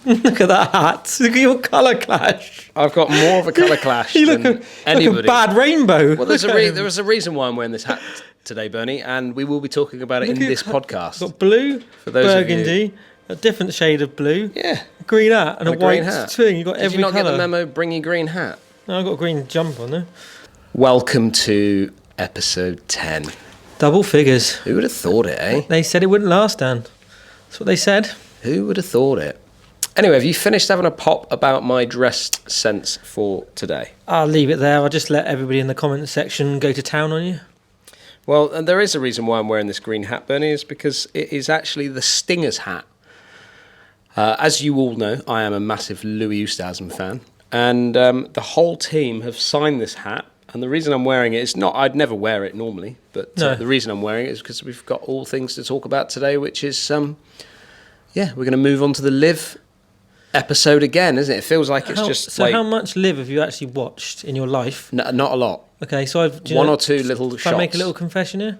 Look at that hat. Look at your colour clash. I've got more of a colour clash You than look anybody. like a bad rainbow. Well, there is a reason why I'm wearing this hat today, Bernie, and we will be talking about it in this podcast. Got blue, For those burgundy, a different shade of blue. Yeah. Green hat and a green white hat. swing. You got Did every you not colour. get the memo? Bring your green hat. No, I've got a green jumper on there. Welcome to episode 10. Double figures. Who would have thought it, eh? They said it wouldn't last, Dan. That's what they said. Who would have thought it? Anyway, have you finished having a pop about my dress sense for today? I'll leave it there. I'll just let everybody in the comments section go to town on you. Well, and there is a reason why I'm wearing this green hat, Bernie, is because it is actually the Stingers hat. As you all know, I am a massive Louis Oosthuizen fan, and the whole team have signed this hat. And the reason I'm wearing it is not, I'd never wear it normally, but No. the reason I'm wearing it is because we've got all things to talk about today, which is, we're going to move on to the Live episode again, isn't it? It feels like it's just So how much Live have you actually watched in your life? Not a lot. Okay, so One or two little shots. shots. Can I make a little confession here?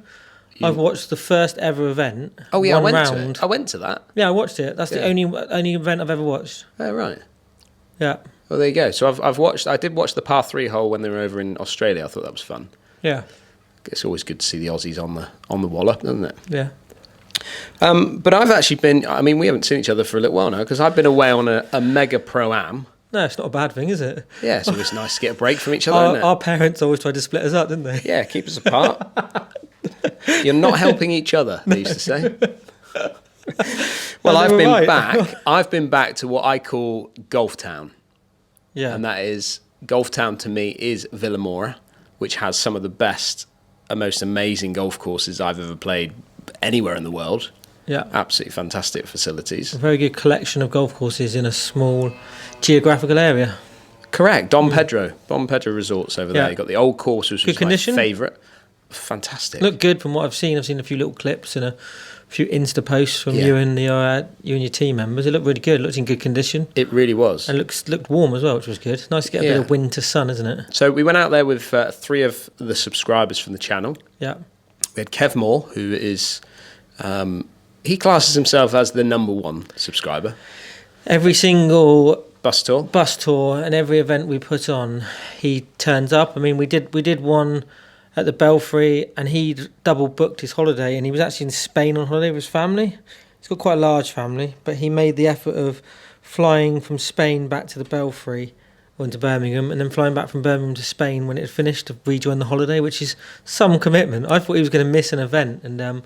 I've watched the first ever event. Oh yeah, one I went round. to it. I went to that. Yeah, I watched it. That's the Yeah. only event I've ever watched. Oh right. Yeah, Well, there you go. So I did watch the par 3 hole when they were over in Australia. I thought that was fun. yeah, It's always good to see the Aussies on the wallop, isn't it? yeah. But I've actually been. I mean, we haven't seen each other for a little while now because I've been away on a mega pro-am. No, it's not a bad thing, is it? Yeah, it's always nice to get a break from each other, isn't it? Our parents always tried to split us up, didn't they? Yeah, keep us apart. You're not helping each other, they used to say. Well, No, they I've were been right. back. I've been back to what I call Golf Town. Yeah. And that is, Golf Town to me is Villamora, which has some of the best and most amazing golf courses I've ever played anywhere in the world. Yeah. Absolutely fantastic facilities. A very good collection of golf courses in a small geographical area. Correct. Don Pedro Resorts over there. Yeah. You've got the old course, which Good was condition? my favourite. Fantastic. Look good from what I've seen. I've seen a few little clips and a few Insta posts from Yeah. you and your team members. It looked really good. It looked in good condition. It really was. And looked warm as well, which was good. Nice to get a bit Yeah. of winter sun, isn't it? So we went out there with 3 of the subscribers from the channel. Yeah. We had Kev Moore, who is... he classes himself as the number 1 subscriber. Every single Bus tour. bus tour and every event we put on, he turns up. I mean, we did one at the Belfry, and he double booked his holiday, and he was actually in Spain on holiday with his family. He's got quite a large family, but he made the effort of flying from Spain back to the Belfry or into Birmingham, and then flying back from Birmingham to Spain when it had finished to rejoin the holiday, which is some commitment. I thought he was going to miss an event, and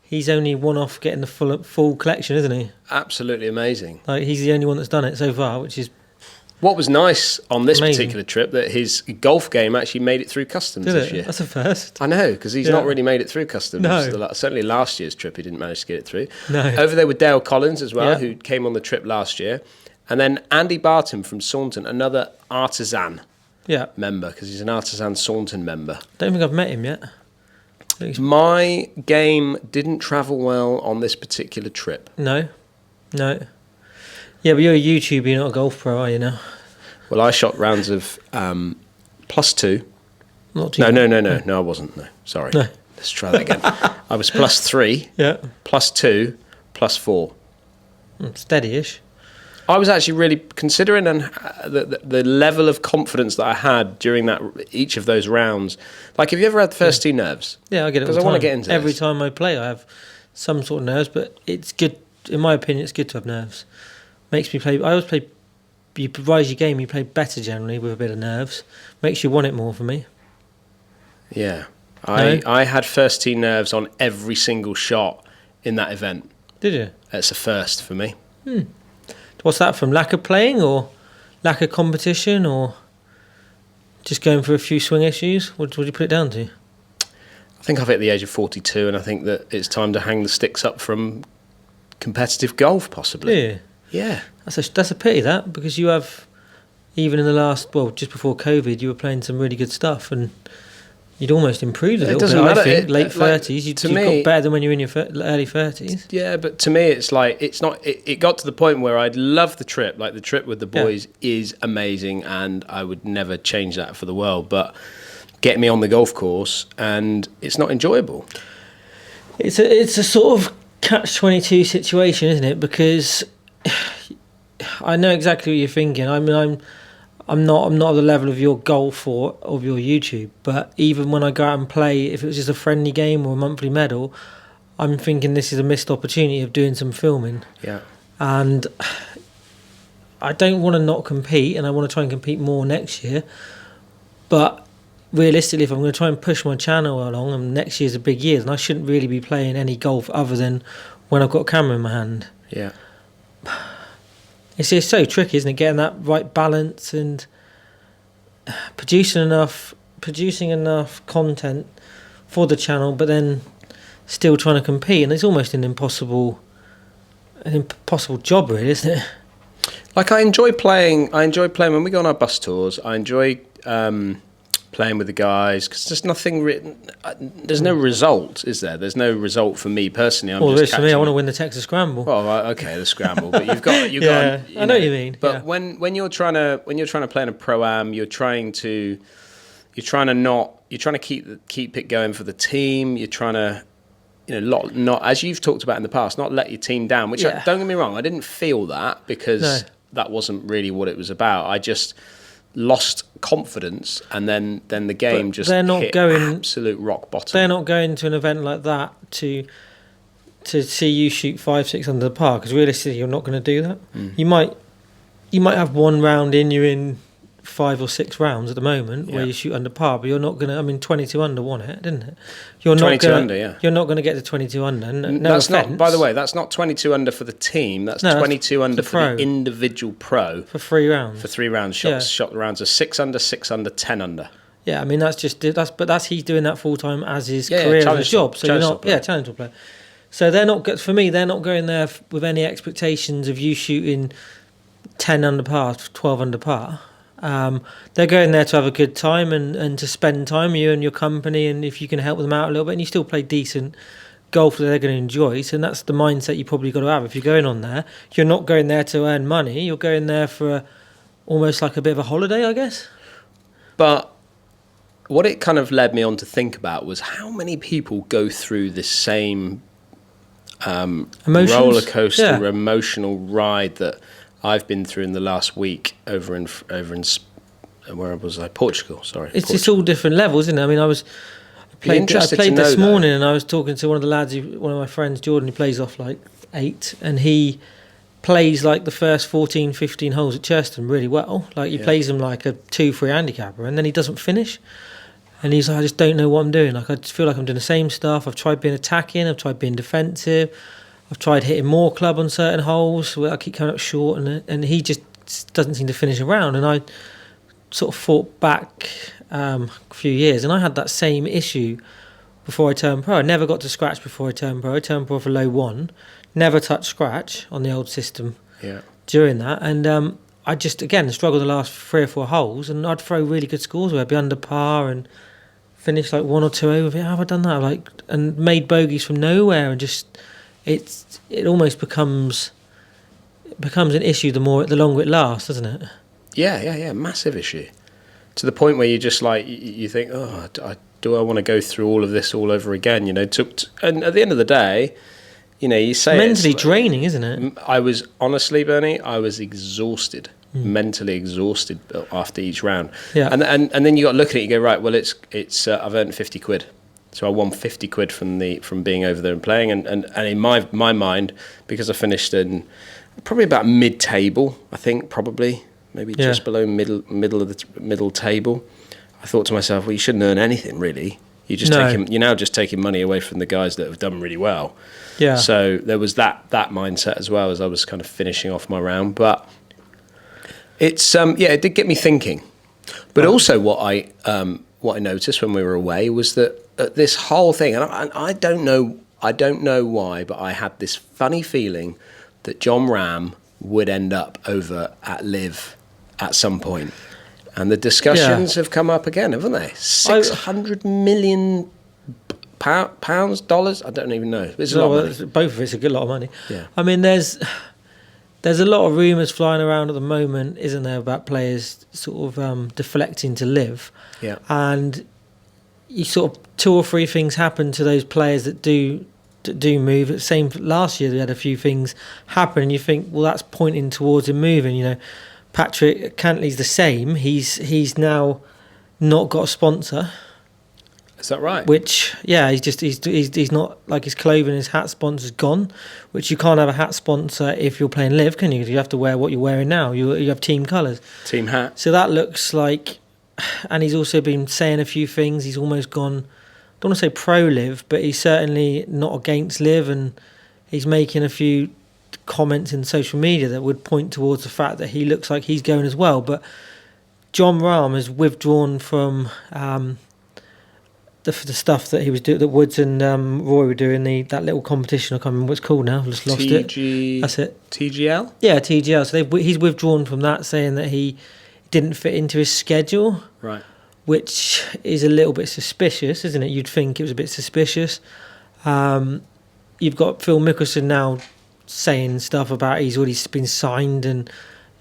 he's only one off getting the full collection, isn't he? Absolutely amazing. Like, he's the only one that's done it so far, which is What was nice on this Amazing. particular trip, that his golf game actually made it through customs did this it. year. That's a first. I know, because he's Yeah. not really made it through customs. No. Certainly last year's trip, he didn't manage to get it through. No. Over there with Dale Collins as well, Yeah. who came on the trip last year. And then Andy Barton from Saunton, another artisan Yeah. member, because he's an artisan Saunton member. Don't think I've met him yet. My game didn't travel well on this particular trip. No. Yeah, but you're a YouTuber, you're not a golf pro, are you now? Well, I shot rounds of +2. Not too No, I wasn't. No, sorry. No. Let's try that again. I was +3, Yeah. +2, +4. Steady-ish. I was actually really considering the level of confidence that I had during each of those rounds. Like, have you ever had the first 2 nerves? Yeah, I get it all Because the I want to time. get into Every this. time I play, I have some sort of nerves, but it's good. In my opinion, it's good to have nerves. Makes me play. I always play. You provide your game, you play better generally with a bit of nerves. Makes you want it more for me. Yeah. No? I had first tee nerves on every single shot in that event. Did you? That's a first for me. What's that from? Lack of playing or lack of competition or just going through a few swing issues? What would you put it down to? I think I've hit the age of 42, and I think that it's time to hang the sticks up from competitive golf, possibly. Yeah. Yeah. That's a pity, that, because you have, even in the last, just before COVID, you were playing some really good stuff, and you'd almost improved a little doesn't bit. matter. I think It- late like, 30s, you've to me- got better than when you were in your early 30s. Yeah, but to me, it's like, it's not. It got to the point where I'd love the trip. Like, the trip with the boys is amazing, and I would never change that for the world. But get me on the golf course, and it's not enjoyable. It's a sort of catch-22 situation, isn't it? Because I know exactly what you're thinking. I mean, I'm not at the level of your golf or of your YouTube, but even when I go out and play, if it was just a friendly game or a monthly medal, I'm thinking this is a missed opportunity of doing some filming. Yeah. And I don't want to not compete, and I want to try and compete more next year. But realistically, if I'm going to try and push my channel along, and next year's a big year, then I shouldn't really be playing any golf other than when I've got a camera in my hand. Yeah. It's just so tricky, isn't it? Getting that right balance and producing enough content for the channel, but then still trying to compete, and it's almost an impossible job, really, isn't it? Like I enjoy playing when we go on our bus tours. I enjoy playing with the guys because there's nothing written. There's no result, is there? There's no result for me personally. Well, there is for me. I want to win the Texas Scramble. Well, right, okay, the Scramble, but you've got. Yeah, I know what you mean. But when you're trying to play in a pro-am, you're trying to keep it going for the team. You're trying to, not as you've talked about in the past, not let your team down. Which don't get me wrong, I didn't feel that because that wasn't really what it was about. I just lost confidence, and then the game just hit absolute rock bottom. They're not going to an event like that to see you shoot 5-6 under the par, because realistically you're not going to do that. You might have one round you're in 5 or 6 rounds at the moment where you shoot under par, but you're not going to. I mean, 22 under won it, didn't it? You're 22 under, yeah. You're not going to get to 22 under. No that's offense. not. By the way, that's not 22 under for the team. That's 22 under for the individual pro for 3 rounds. For 3 rounds, shot rounds are 6 under, 6 under, 10 under. Yeah, I mean that's he's doing that full time as his career and his job. So you're not challenge player. So they're not for me. They're not going there with any expectations of you shooting 10 under par, 12 under par. They're going there to have a good time and to spend time with you and your company, and if you can help them out a little bit and you still play decent golf that they're going to enjoy. So that's the mindset you probably got to have if you're going on there. You're not going there to earn money. You're going there for almost like a bit of a holiday, I guess. But what it kind of led me on to think about was how many people go through this same roller coaster emotional ride that I've been through in the last week over in where was I? Portugal. Sorry, it's all different levels, isn't it? I mean, I played this morning, and I was talking to one of the lads, one of my friends, Jordan, who plays off like 8, and he plays like the first 14, 15 holes at Churston really well. Like he plays them like a 2-3 handicapper, and then he doesn't finish. And he's like, I just don't know what I'm doing. Like I just feel like I'm doing the same stuff. I've tried being attacking. I've tried being defensive. I've tried hitting more club on certain holes where I keep coming up short, and he just doesn't seem to finish a round. And I sort of fought back a few years, and I had that same issue before I turned pro. I never got to scratch before I turned pro. I turned pro for low 1, never touched scratch on the old system during that. And I just, again, struggled the last 3 or 4 holes, and I'd throw really good scores where I'd be under par and finish like 1 or 2 over. How have I done that? And made bogeys from nowhere, and just... It almost becomes an issue the longer it lasts, doesn't it? Yeah, massive issue. To the point where you just like you think, do I want to go through all of this all over again? And at the end of the day, you say mentally draining, isn't it? I was honestly, Bernie, I was exhausted, mentally exhausted after each round. Yeah, and then you got to look at it. You go, right, well, it's I've earned 50 quid. So I won 50 quid from being over there and playing, and in my mind, because I finished in probably about mid-table, I think probably maybe just below middle table, I thought to myself, well, you shouldn't earn anything really. You're now just taking money away from the guys that have done really well. Yeah. So there was that mindset as well as I was kind of finishing off my round, but it's it did get me thinking. But also what I noticed when we were away was that this whole thing, and I don't know why, but I had this funny feeling that John Rahm would end up over at Live at some point. And the discussions have come up again, haven't they? 600 million pounds, dollars? I don't even know. It's a lot of money. Both of it's a good lot of money. Yeah. I mean, there's a lot of rumours flying around at the moment, isn't there, about players sort of deflecting to Live. Yeah. And you sort of 2 or 3 things happen to those players that do do move. Same last year, they had a few things happen, and you think, well, that's pointing towards him moving. You know, Patrick Cantley's the same. He's now not got a sponsor. Is that right? Which, yeah, he's not, like, his clothing, his hat sponsor's gone, which you can't have a hat sponsor if you're playing live, can you? You have to wear what you're wearing now. You have team colours. Team hat. So that looks like, and he's also been saying a few things. He's almost gone, I don't want to say pro-live, but he's certainly not against live, and he's making a few comments in social media that would point towards the fact that he looks like he's going as well. But John Rahm has withdrawn from the stuff that he was doing, that Woods and Roy were doing, that little competition. I can't remember what it's called now. I've just lost it. That's it. TGL? Yeah, TGL. So he's withdrawn from that, saying that he didn't fit into his schedule. Right. Which is a little bit suspicious, isn't it? You'd think it was a bit suspicious. You've got Phil Mickelson now saying stuff about he's already been signed, and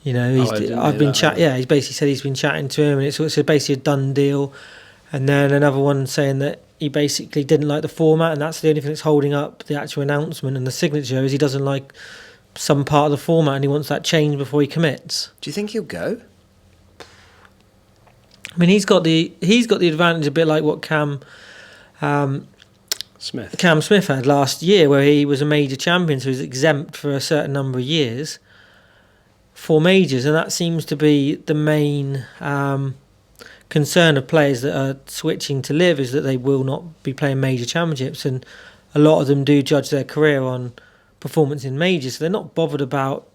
you know, he's basically said he's been chatting to him, and it's basically a done deal. And then another one saying that he basically didn't like the format, and that's the only thing that's holding up the actual announcement and the signature, is he doesn't like some part of the format, and he wants that changed before he commits. Do you think he'll go? I mean, he's got the advantage, a bit like what Cam Smith had last year, where he was a major champion, so he was exempt for a certain number of years for majors, and that seems to be the main concern of players that are switching to live, is that they will not be playing major championships, and a lot of them do judge their career on performance in majors, so they're not bothered about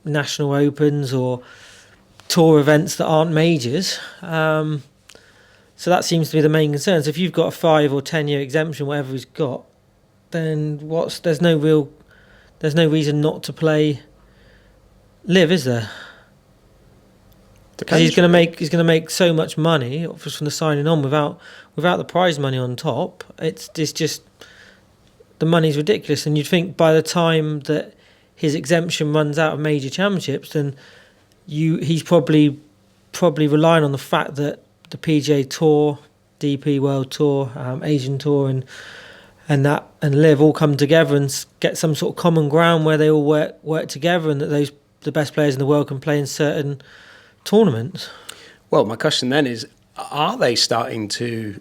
national opens or tour events that aren't majors. So that seems to be the main concern. So if you've got a 5 or 10 year exemption, whatever he's got, then there's no reason not to play live, is there? Because he's going to make so much money just from the signing on without the prize money on top. It's just, the money's ridiculous, and you'd think by the time that his exemption runs out of major championships, then he's probably relying on the fact that the PGA Tour, DP World Tour, Asian Tour, and Liv all come together and get some sort of common ground where they all work together, and that the best players in the world can play in certain tournaments. Well, my question then is, are they starting to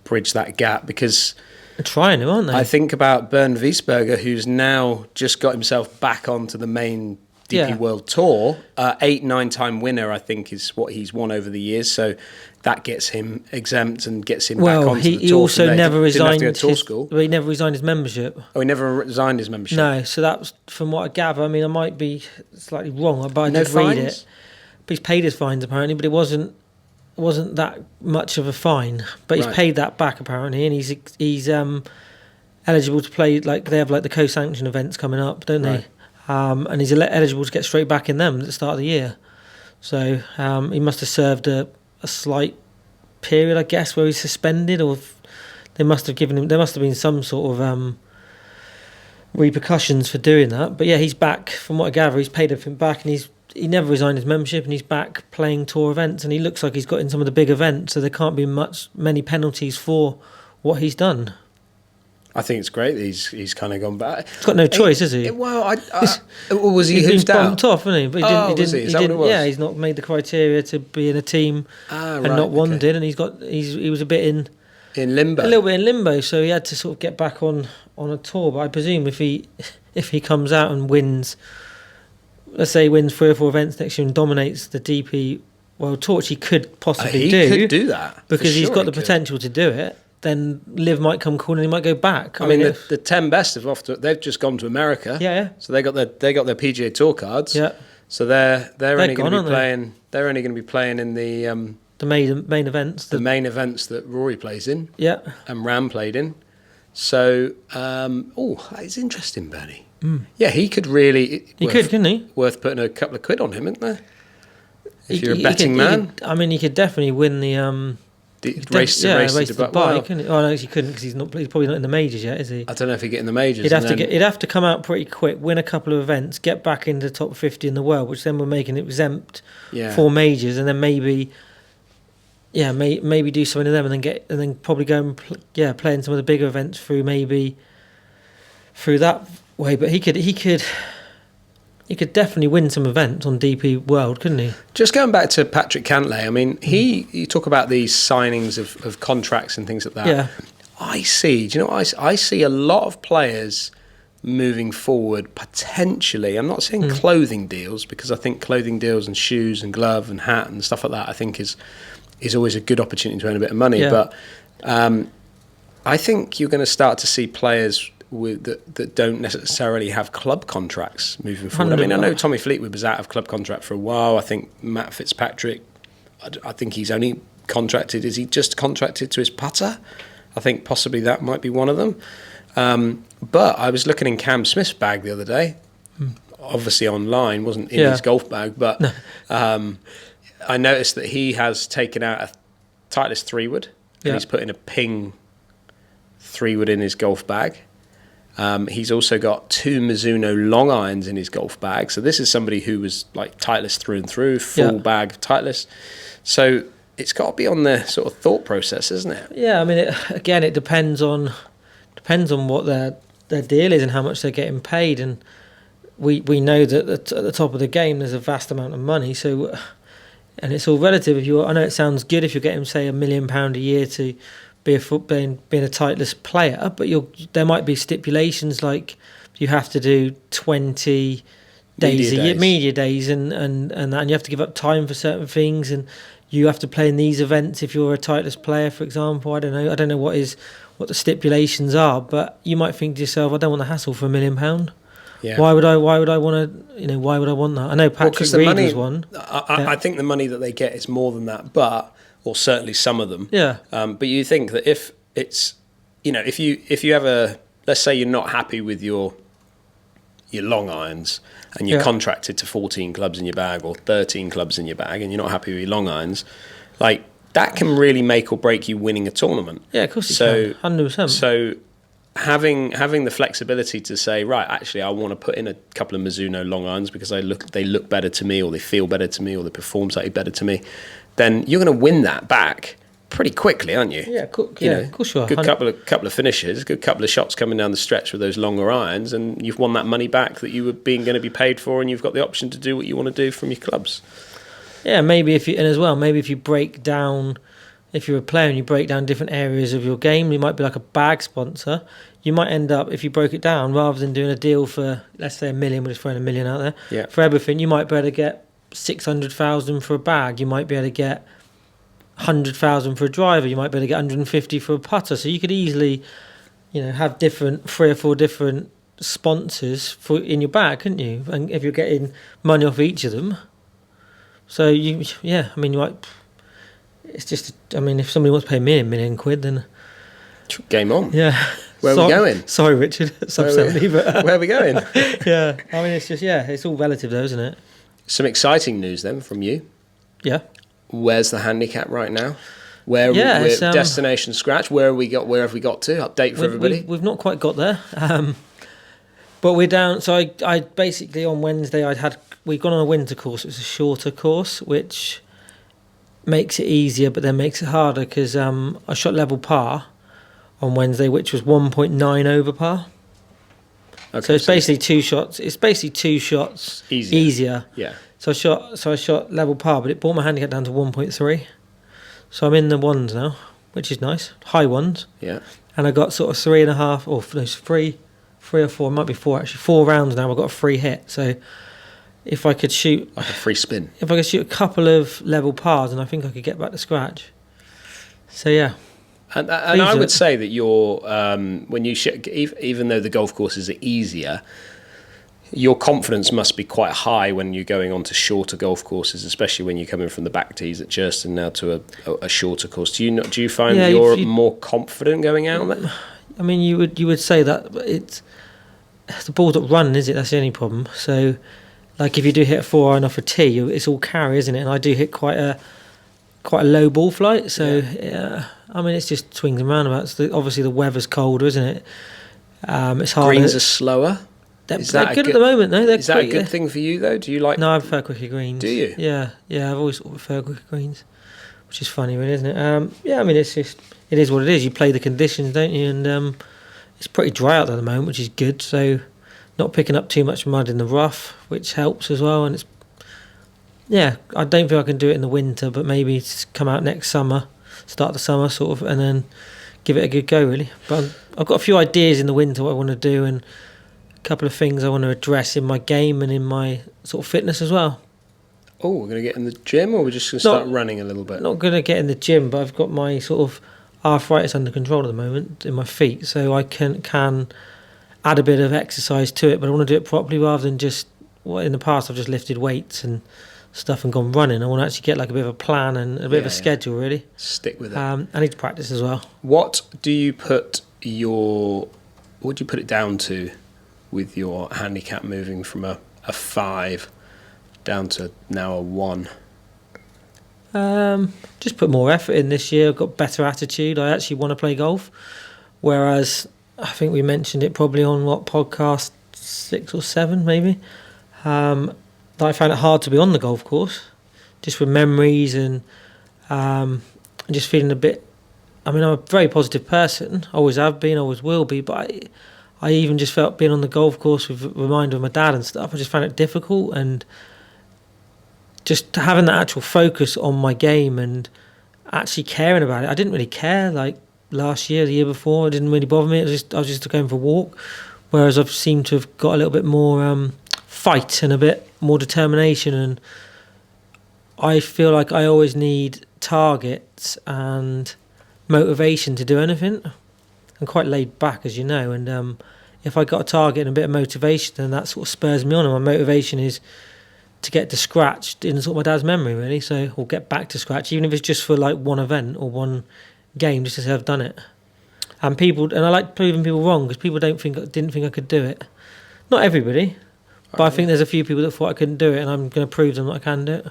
bridge that gap? Because they're trying to, aren't they? I think about Bernd Wiesberger, who's now just got himself back onto the main DP World Tour. 8-9-time winner, I think, is what he's won over the years. So that gets him exempt and gets him back onto the tour. He also never resigned. Didn't have to go to tour school. He never resigned his membership. Oh, he never resigned his membership. No, so that was, from what I gather. I mean, I might be slightly wrong, but I did read it. But he's paid his fines apparently, but it wasn't that much of a fine. But he's paid that back apparently, and he's eligible to play. Like, they have like the co-sanction events coming up, don't they? And he's eligible to get straight back in them at the start of the year. So he must have served a slight period, I guess, where he's suspended, or they must have given him. There must have been some sort of repercussions for doing that. But yeah, he's back. From what I gather, he's paid everything back, and he never resigned his membership, and he's back playing tour events, and he looks like he's got in some of the big events, so there can't be many penalties for what he's done. I think it's great that he's kind of gone back. He's got no choice, has he? Well, was he hoofed out? He's been bumped off, hasn't he? But he didn't. Is that what it was? Yeah, he's not made the criteria to be in a team and not wanted, and he was a bit in limbo, a little bit in limbo. So he had to sort of get back on a tour. But I presume if he comes out and wins, let's say he wins 3 or 4 events next year and dominates the DP World Tour, which he could possibly do. He could do that because he's got the potential to do it. Then Liv might come cool and he might go back. I mean, the 10 best they've just gone to America. Yeah. So they got their PGA Tour cards. Yeah. So they're only going to be playing. They're only going to be playing in the main events. The main events that Rory plays in. Yeah. And Rahm played in. So it's interesting, Bernie. Yeah, he could really. Couldn't he? Worth putting a couple of quid on him, isn't there? If you're a betting man. He could definitely win the. Race to the bike. Couldn't he? Oh no, he couldn't, because he's probably not in the majors yet, is he? I don't know if he'd get in the majors. He'd have to come out pretty quick, win a couple of events, get back into the top 50 in the world, which then would make him exempt for majors, and then maybe do something in them, and then probably go and play in some of the bigger events through maybe through that way. But he could definitely win some events on DP World, couldn't he? Just going back to Patrick Cantlay, I mean, you talk about these signings of contracts and things like that. Yeah. I see a lot of players moving forward potentially. I'm not saying clothing deals, because I think clothing deals and shoes and glove and hat and stuff like that, I think is always a good opportunity to earn a bit of money. Yeah. But I think you're going to start to see players that don't necessarily have club contracts moving forward. I mean, I know Tommy Fleetwood was out of club contract for a while. I think Matt Fitzpatrick, I think he's only contracted. Is he just contracted to his putter? I think possibly that might be one of them. But I was looking in Cam Smith's bag the other day, obviously online, wasn't in his golf bag, but I noticed that he has taken out a Titleist 3-wood, and he's put in a Ping 3-wood in his golf bag. He's also got 2 Mizuno long irons in his golf bag. So this is somebody who was like Titleist through and through, full bag of Titleist. So it's got to be on their sort of thought process, isn't it? Yeah, I mean, it depends on what their deal is and how much they're getting paid. And we know that at the top of the game there's a vast amount of money. So, and it's all relative. I know it sounds good if you're getting, say, £1 million a year to be being a Titleist player, but there might be stipulations like you have to do 20 days a year, media days, and that, and you have to give up time for certain things, and you have to play in these events if you're a Titleist player, for example. I don't know what the stipulations are, but you might think to yourself, I don't want the hassle for £1 million. Yeah. Why would I want to? Why would I want that? I know Patrick Reed was one. I think the money that they get is more than that, or certainly some of them. Yeah. But you think that if it's, if you have let's say you're not happy with your long irons and you're contracted to 14 clubs in your bag or 13 clubs in your bag, and you're not happy with your long irons, like that can really make or break you winning a tournament. Yeah, of course it can. 100%. So having the flexibility to say, right, actually I want to put in a couple of Mizuno long irons because they look better to me, or they feel better to me, or they perform slightly better to me, then you're going to win that back pretty quickly, aren't you? Yeah, of course you are. Good couple of finishes, good couple of shots coming down the stretch with those longer irons, and you've won that money back that you were going to be paid for, and you've got the option to do what you want to do from your clubs. Yeah, maybe if you break down, if you're a player and you break down different areas of your game, you might be like a bag sponsor. You might end up, if you broke it down, rather than doing a deal for, let's say, $1 million, we're just throwing $1 million out there, for everything, you might be able to get 600,000 for a bag. You might be able to get 100,000 for a driver. You might be able to get 150 for a putter. So you could easily, have 3 or 4 different sponsors in your bag, couldn't you? And if you're getting money off each of them, so you might. It's just, if somebody wants to pay me £1 million, then game on. Yeah. Where are we going? Sorry, Richard. It's upset me, but where are we going? Yeah. It's just, it's all relative, though, isn't it? Some exciting news then from you. Yeah. Where's the handicap right now? We're destination scratch. Where have we got to? Update for everybody. We've not quite got there, but we're down. So I basically on Wednesday we'd gone on a winter course. It was a shorter course, which makes it easier, but then makes it harder because I shot level par on Wednesday, which was 1.9 over par. Okay, so it's basically 2 shots. It's basically 2 shots easier. Yeah. So I shot level par, but it brought my handicap down to 1.3. So I'm in the ones now, which is nice. High ones. Yeah. And I got sort of 3.5, or no, 3 or 4, it might be 4 actually. 4 rounds now, I've got a free hit. So if I could shoot... like a free spin. If I could shoot a couple of level pars, and I think I could get back to scratch. So yeah. And I would say that you're, when you even though the golf courses are easier, your confidence must be quite high when you're going on to shorter golf courses, especially when you're coming from the back tees at Churston now to a shorter course. Do you find that you're more confident going out there? I mean, you would say that, but the ball's not running, is it? That's the only problem. So, like if you do hit a 4-iron off a tee, it's all carry, isn't it? And I do hit quite a low ball flight, so it's just swings and roundabouts. Obviously, the weather's colder, isn't it? It's harder. Greens are slower. They're good at the moment, though. Is that a good thing for you, though? Do you like? No, I prefer quicker greens. Do you? Yeah. I've always preferred quicker greens, which is funny, really, isn't it? It's just it is what it is. You play the conditions, don't you? And it's pretty dry out there at the moment, which is good. So not picking up too much mud in the rough, which helps as well. And it's I don't think I can do it in the winter, but maybe come out next summer, start the summer sort of, and then give it a good go really. But I've got a few ideas in the winter what I want to do, and a couple of things I want to address in my game and in my sort of fitness as well. Oh, we're going to get in the gym, or we're just going to start running a little bit? Not going to get in the gym, but I've got my sort of arthritis under control at the moment in my feet, so I can add a bit of exercise to it, but I want to do it properly rather than just in the past I've just lifted weights and stuff and gone running. I want to actually get like a bit of a plan and a bit of a schedule really. Stick with it. I need to practice as well. What do you put it down to with your handicap moving from a 5 down to now a 1? Just put more effort in this year. I've got better attitude. I actually want to play golf, whereas I think we mentioned it probably on podcast 6 or 7 maybe. I found it hard to be on the golf course, just with memories and just feeling a bit. I mean, I'm a very positive person. Always have been, always will be. But I even just felt being on the golf course with a reminder of my dad and stuff. I just found it difficult, and just having that actual focus on my game and actually caring about it. I didn't really care like last year, the year before. It didn't really bother me. I was just going for a walk. Whereas I've seemed to have got a little bit more fight and a bit more determination, and I feel like I always need targets and motivation to do anything. I'm quite laid back, as you know, and if I got a target and a bit of motivation, then that sort of spurs me on, and my motivation is to get to scratch in sort of my dad's memory really, or get back to scratch, even if it's just for like one event or one game, just to say I've done it. And I like proving people wrong, because people didn't think I could do it. Not everybody, but I think there's a few people that thought I couldn't do it, and I'm going to prove them that I can do it.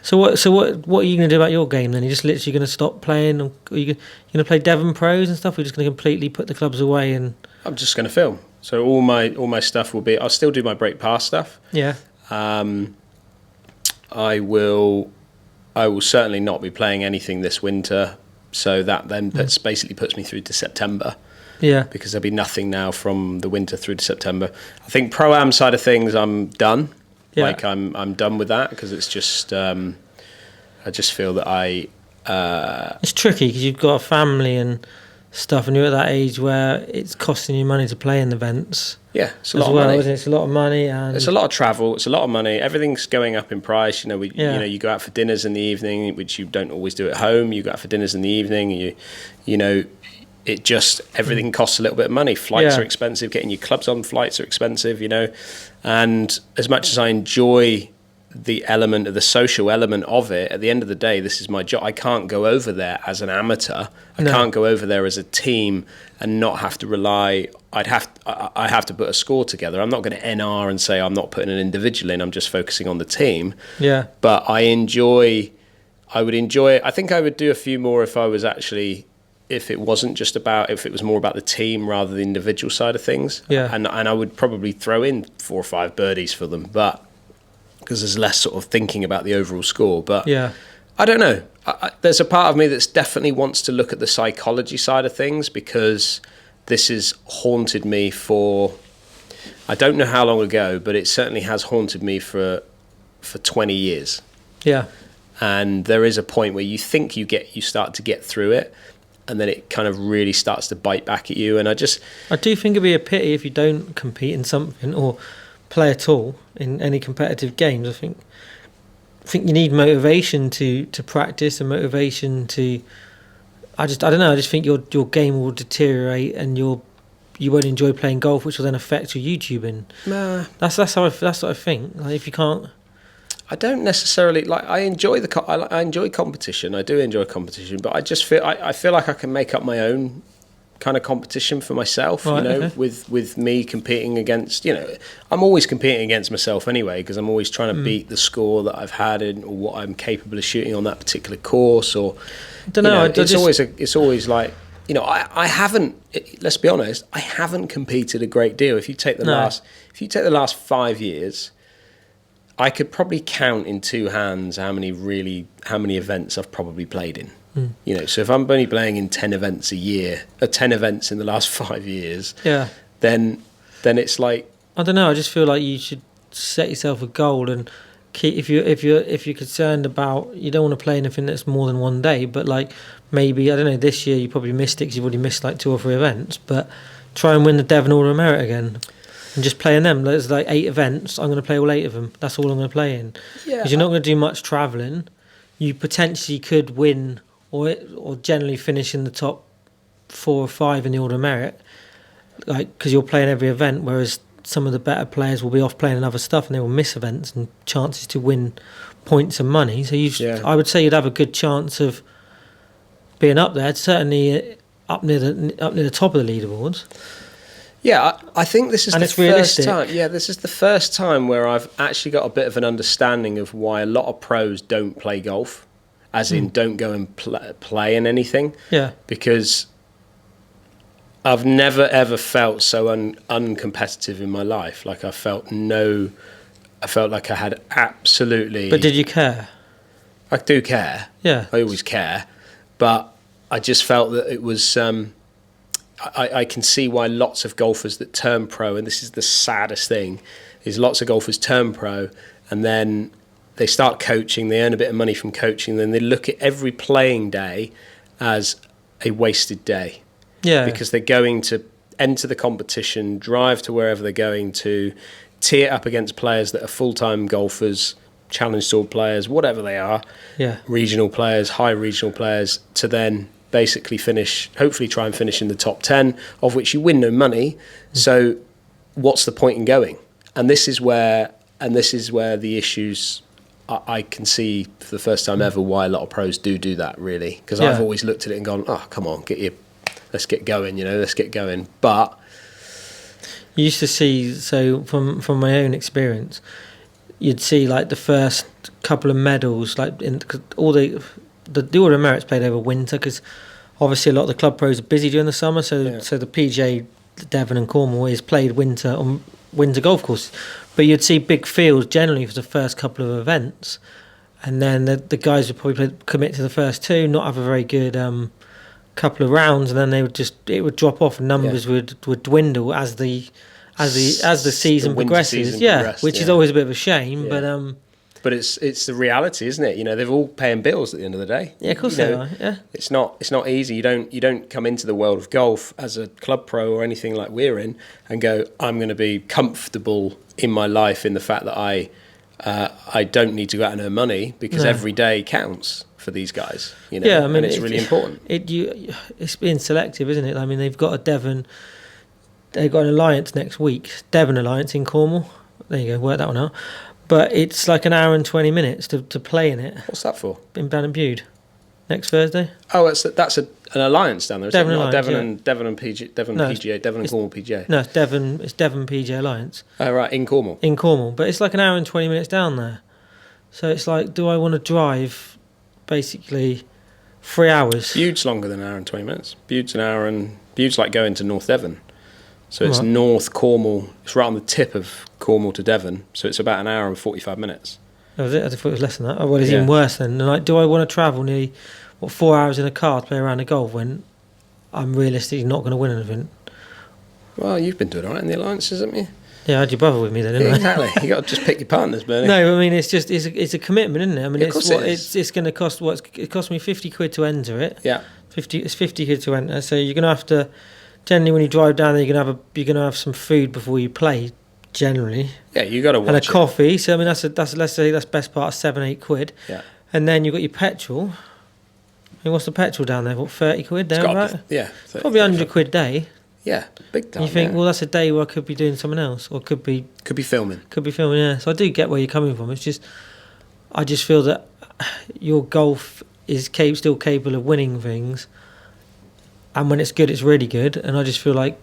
So what are you going to do about your game then? You're just literally going to stop playing? Or are you going to play Devon Pros and stuff? Or are you just going to completely put the clubs away? And I'm just going to film. So all my stuff will be. I'll still do my break pass stuff. Yeah. I will certainly not be playing anything this winter. So that then basically puts me through to September. Yeah. Because there'll be nothing now from the winter through to September. I think Pro-Am side of things, I'm done. Yeah. Like I'm done with that, because it's just I just feel that it's tricky because you've got a family and stuff, and you're at that age where it's costing you money to play in events. Yeah, it's a lot of money. Isn't it? It's a lot of money, and it's a lot of travel. It's a lot of money. Everything's going up in price. You go out for dinners in the evening, which you don't always do at home. You go out for dinners in the evening. It just, everything costs a little bit of money. Flights are expensive. Getting your clubs on flights are expensive. And as much as I enjoy the social element of it, at the end of the day, this is my job. I can't go over there as an amateur. I can't go over there as a team and not have to rely. I have to put a score together. I'm not going to NR and say I'm not putting an individual in. I'm just focusing on the team. Yeah. But I would enjoy it. I think I would do a few more if it was more about the team rather than the individual side of things. Yeah. And I would probably throw in 4 or 5 birdies for them, but because there's less sort of thinking about the overall score. But yeah, I don't know. There's a part of me that's definitely wants to look at the psychology side of things, because this has haunted me for, I don't know how long ago, but it certainly has haunted me for 20 years. Yeah. And there is a point where you think you start to get through it, and then it kind of really starts to bite back at you. And I do think it'd be a pity if you don't compete in something or play at all in any competitive games. I think you need motivation to practice, and motivation to. I don't know. I just think your game will deteriorate, and you won't enjoy playing golf, which will then affect your YouTubing. Nah, that's what I think. Like, if you can't. I don't necessarily like. I enjoy competition. I do enjoy competition, but I just feel I feel like I can make up my own kind of competition for myself. Right, okay. with me competing against. I'm always competing against myself anyway, because I'm always trying to beat the score that I've had or what I'm capable of shooting on that particular course. Or I don't know. It's always like. I haven't. Let's be honest. I haven't competed a great deal. If you take the last 5 years. I could probably count in 2 hands how many events I've probably played in. You know, so if I'm only playing in 10 events a year, 10 events in the last 5 years, Yeah. then it's like, I don't know. I just feel like you should set yourself a goal and keep. If you're concerned about, you don't want to play anything that's more than one day. But like maybe, I don't know. This year you probably missed it because you've already missed like 2 or 3 events. But try and win the Devon Order of Merit again, and just play in them. There's like 8 events. I'm going to play all 8 of them. That's all I'm going to play in. yeah, Because you're not going to do much travelling. You potentially could win or generally finish in the top 4 or 5 in the Order of Merit, like because you're playing every event, whereas some of the better players will be off playing and other stuff, and they will miss events and chances to win points and money. So I would say you'd have a good chance of being up there. Certainly up near the top of the leaderboards. Yeah, I think this is And the it's first realistic. time. Yeah, this is the first time where I've actually got a bit of an understanding of why a lot of pros don't play golf, as in don't go and play in anything. Yeah. Because I've never ever felt so uncompetitive in my life. Like I felt like I had absolutely. But did you care? I do care. Yeah. I always care, but I just felt that it was. I can see why lots of golfers that turn pro, and this is the saddest thing, is lots of golfers turn pro and then they start coaching, they earn a bit of money from coaching, then they look at every playing day as a wasted day. Yeah. Because they're going to enter the competition, drive to wherever they're going to, tee it up against players that are full-time golfers, challenge tour players, whatever they are, regional players, high regional players, to then basically hopefully try and finish in the top 10, of which you win no money. So what's the point in going? And this is where the issues, I can see for the first time ever why a lot of pros do that, really. Because I've always looked at it and gone, oh, come on, let's get going, let's get going. But you used to see, so from my own experience, you'd see like the first couple of medals, like in all the Order of Merit's played over winter, because obviously a lot of the club pros are busy during the summer, so the PJ, Devon and Cornwall is played winter on winter golf courses. But you'd see big fields generally for the first couple of events, and then the guys would probably commit to the first 2, not have a very good couple of rounds, and then it would drop off and numbers would dwindle as the season progresses. Which is always a bit of a shame, but it's the reality, isn't it? They're all paying bills at the end of the day. Yeah, of course they are. Yeah, it's not easy. You don't come into the world of golf as a club pro or anything like we're in and go, I'm going to be comfortable in my life in the fact that I don't need to go out and earn money, because every day counts for these guys. Yeah, I mean, and it's really important. It's being selective, isn't it? I mean, they've got an alliance next week, Devon Alliance in Cornwall. There you go, work that one out. But it's like an hour and 20 minutes to play in it. What's that for? In Bannon Bude, next Thursday. Oh, that's an alliance down there. Devon Alliance, Devon and PGA, Devon and Cornwall PGA. No, it's Devon PGA Alliance. Oh, right, in Cornwall. In Cornwall, but it's like an hour and 20 minutes down there. So it's like, do I want to drive basically 3 hours? Bude's longer than an hour and 20 minutes. Bude's like going to North Devon. So it's North Cornwall. It's right on the tip of Cornwall to Devon. So it's about an hour and 45 minutes. Oh, was it? I thought it was less than that. Oh, well, it's even worse then. And like, do I want to travel nearly 4 hours in a car to play around the golf when I'm realistically not going to win anything? Well, you've been doing all right in the alliances, haven't you? Yeah, I had your brother with me then, didn't I? Exactly. You got to just pick your partners, Bernie. No, I mean, it's a commitment, isn't it? I mean, it's going to cost it cost me £50 to enter it. Yeah. It's £50 to enter. So you're going to have to. Generally, when you drive down there, you're gonna have some food before you play. Generally, yeah, you got to watch and a it. coffee. So I mean, that's let's say that's best part of £7-8. Yeah, and then you've got your petrol. I mean, what's the petrol down there? What, £30 there, right? Yeah, probably £100 a day. Yeah, big time. You think, well, that's a day where I could be doing something else, or could be filming. Yeah. So I do get where you're coming from. It's just, I just feel that your golf is still capable of winning things. And when it's good, it's really good. And I just feel like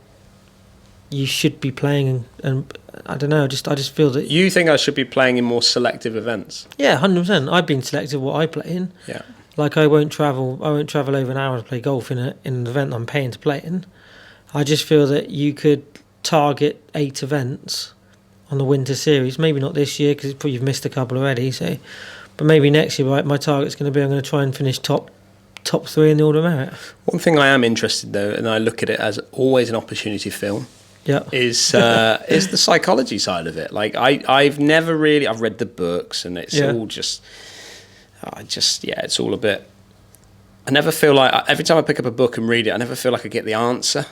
you should be playing. And I don't know. I just feel that you think I should be playing in more selective events. Yeah, 100%. I've been selective what I play in. Yeah. Like I won't travel over an hour to play golf in an event I'm paying to play in. I just feel that you could target 8 events on the winter series. Maybe not this year because you've missed a couple already. So, but maybe next year, my target's going to be I'm going to try and finish top top 3 in the order of merit. One thing I am interested though, and I look at it as always an opportunity film, Yeah. is the psychology side of it. Like I've never really, I've read the books and it's all just, it's all a bit, I never feel like, every time I pick up a book and read it, I never feel like I get the answer.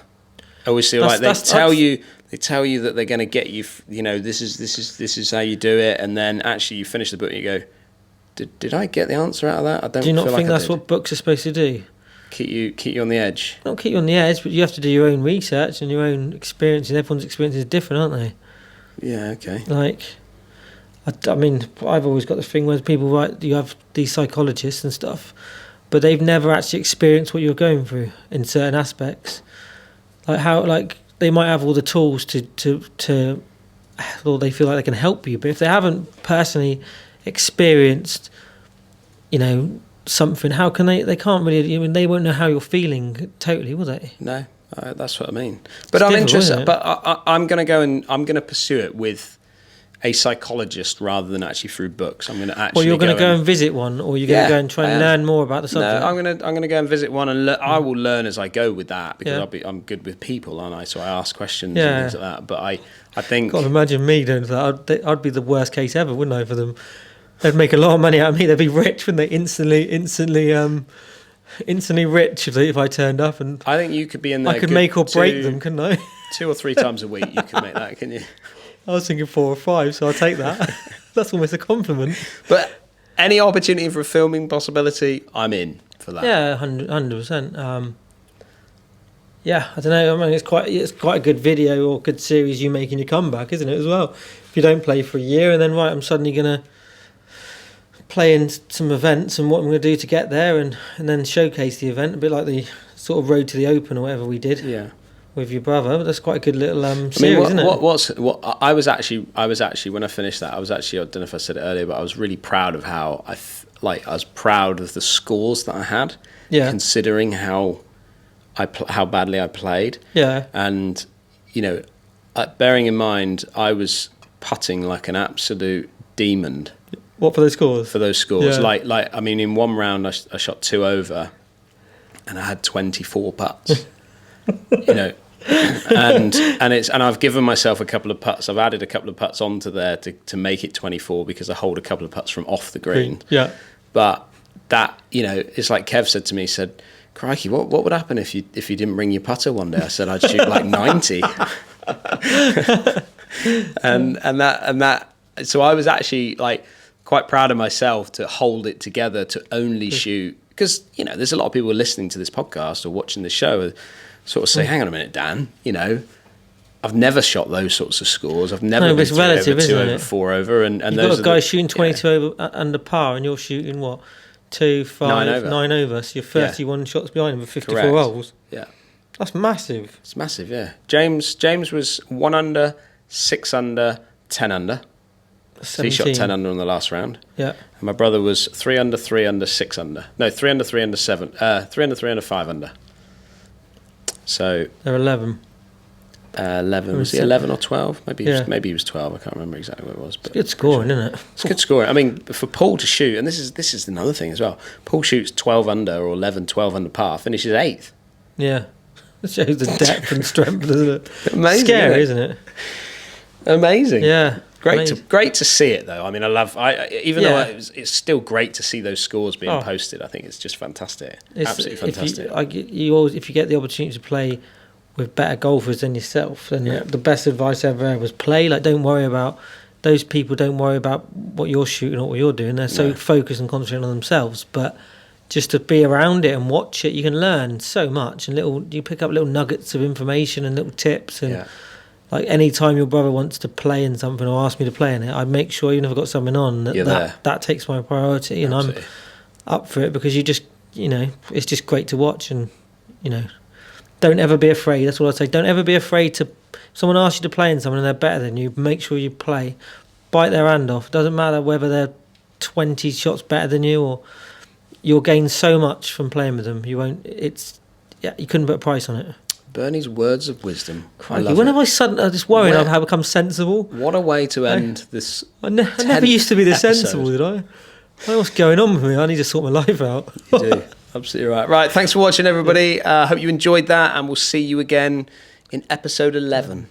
I always feel like they tell you that they're going to get you, this is how you do it. And then actually you finish the book and you go, did I get the answer out of that? I don't. Do you not feel think like that's what books are supposed to do? Keep you on the edge. Not keep you on the edge, but you have to do your own research and your own experience, and everyone's experience is different, aren't they? Yeah, okay. Like, I mean, I've always got the thing where people write, you have these psychologists and stuff, but they've never actually experienced what you're going through in certain aspects. Like they might have all the tools to, or they feel like they can help you, but if they haven't personally experienced, something, how can they can't really, they won't know how you're feeling totally, will they? No, that's what I mean. But I'm interested, but I'm going to pursue it with a psychologist rather than actually through books. I'm going to actually. Or you're going to go and visit one, or you're going to go and try and learn more about the subject. No, I'm going to go and visit one, and I will learn as I go with that because I'm good with people, aren't I? So I ask questions and things like that. But I think. God, imagine me doing that. I'd be the worst case ever, wouldn't I, for them? They'd make a lot of money out of me. They'd be rich, wouldn't they? Instantly rich if I turned up. And I think you could be in there. I could make or break them, couldn't I? 2 or 3 times a week, you could make that, couldn't you? I was thinking 4 or 5, so I'll take that. That's almost a compliment. But any opportunity for a filming possibility, I'm in for that. Yeah, 100%. Yeah, I don't know. I mean, it's quite a good video or good series you making your comeback, isn't it, as well? If you don't play for a year and then, right, I'm suddenly going to play in some events and what I'm going to do to get there and then showcase the event, a bit like the sort of Road to the Open or whatever we did with your brother. But that's quite a good little series, isn't it? I was actually when I finished that, I don't know if I said it earlier, but I was really proud of how I was proud of the scores that I had, considering how badly I played. Yeah. And, bearing in mind, I was putting like an absolute demon. What, for those scores? For those scores. Yeah. I mean, in one round, I shot 2 over and I had 24 putts, and I've given myself a couple of putts. I've added a couple of putts onto there to make it 24 because I hold a couple of putts from off the green. Yeah. But that, it's like Kev said to me, he said, crikey, what would happen if you didn't bring your putter one day? I said I'd shoot like 90. and that so I was actually like quite proud of myself to hold it together to only shoot, because there's a lot of people listening to this podcast or watching the show sort of say, hang on a minute, Dan, I've never shot those sorts of scores. I've never been relative, over 2 over, it? 4 over, and you've those got a guy shooting 22 over under par, and you're shooting what? 2, 5, 9 over. So you're 31 shots behind him with 54 holes. Yeah, that's massive. It's massive. Yeah, James was 1 under, 6 under, 10 under. 17. So he shot 10 under on the last round. Yeah. And my brother was 3 under, 3 under, 6 under. No, 3 under, 3 under, 7. 3 under, 3 under, 5 under. So they're 11. 11. Was he 11 or 12? Maybe he was 12. I can't remember exactly what it was. But it's good scoring, isn't it? It's good scoring. I mean, for Paul to shoot, and this is another thing as well. Paul shoots 12 under or 11, 12 under par, finishes 8th. Yeah. It shows the depth and strength, doesn't it? Amazing. Scary, isn't it? Amazing. Yeah. Great to see it though. I mean, even though it's still great to see those scores being posted. I think it's just fantastic. Absolutely fantastic. If you get the opportunity to play with better golfers than yourself, then the best advice I ever had was play. Like, don't worry about those people. Don't worry about what you're shooting or what you're doing. They're so focused and concentrating on themselves. But just to be around it and watch it, you can learn so much, and you pick up little nuggets of information and little tips. And like, any time your brother wants to play in something or ask me to play in it, I make sure, even if I've got something on, that takes my priority. Absolutely. And I'm up for it, because you just, it's just great to watch. And don't ever be afraid. That's what I say. Don't ever be afraid to. Someone asks you to play in someone and they're better than you, make sure you play. Bite their hand off. Doesn't matter whether they're 20 shots better than you, or you'll gain so much from playing with them. You won't. You couldn't put a price on it. Bernie's words of wisdom. When have I just worried I've how become sensible? What a way to end this. I never used to be this sensible, did I? I don't know what's going on with me. I need to sort my life out. You do. Absolutely right. Right, thanks for watching, everybody. Hope you enjoyed that, and we'll see you again in episode 11.